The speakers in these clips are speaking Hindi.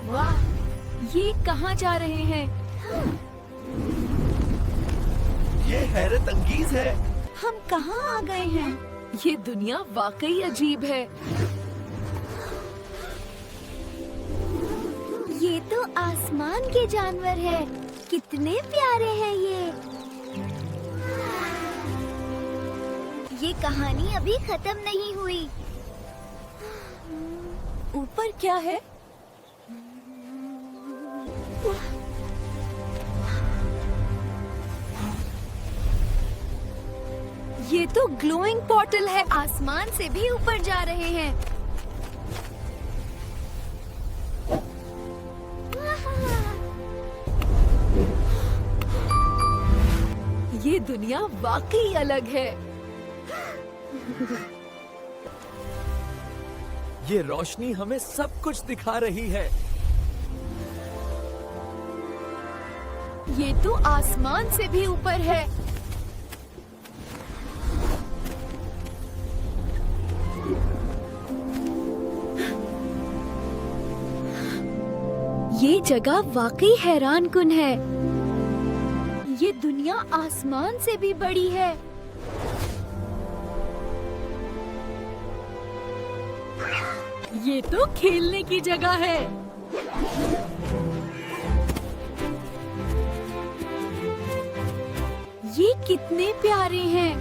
वाह, ये कहाँ जा रहे हैं? ये हैरत अंगेज है। हम कहाँ आ गए हैं? ये दुनिया वाकई अजीब है। ये तो आसमान के जानवर हैं। कितने प्यारे हैं ये कहानी अभी खत्म नहीं हुई। ऊपर क्या है? ये तो ग्लोइंग पोर्टल है। आसमान से भी ऊपर जा रहे हैं। ये दुनिया वाकई अलग है। ये रोशनी हमें सब कुछ दिखा रही है। ये तो आसमान से भी ऊपर है। ये जगह वाकई हैरानकुन है। ये दुनिया आसमान से भी बड़ी है। ये तो खेलने की जगह है। ये कितने प्यारे हैं।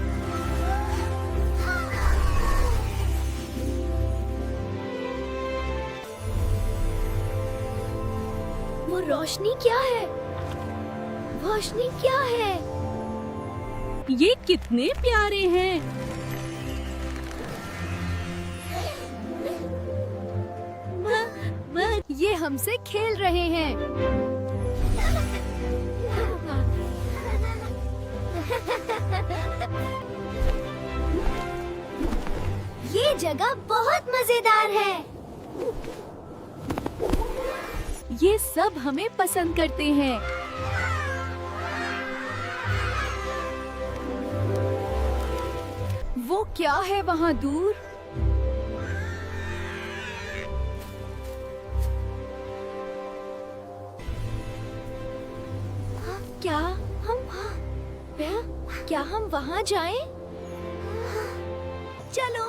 वो रोशनी क्या है? रोशनी क्या है? ये कितने प्यारे हैं। ये हमसे खेल रहे हैं। ये जगह बहुत मजेदार है। ये सब हमें पसंद करते हैं। वो क्या है वहाँ दूर? क्या हम वहाँ जाएं? चलो।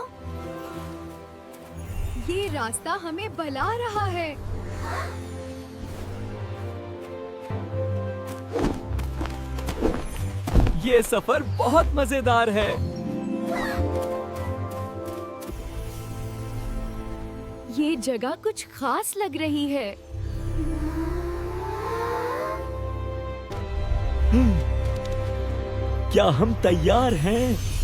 ये रास्ता हमें बुला रहा है। ये सफर बहुत मजेदार है। ये जगह कुछ खास लग रही है। क्या हम तैयार हैं?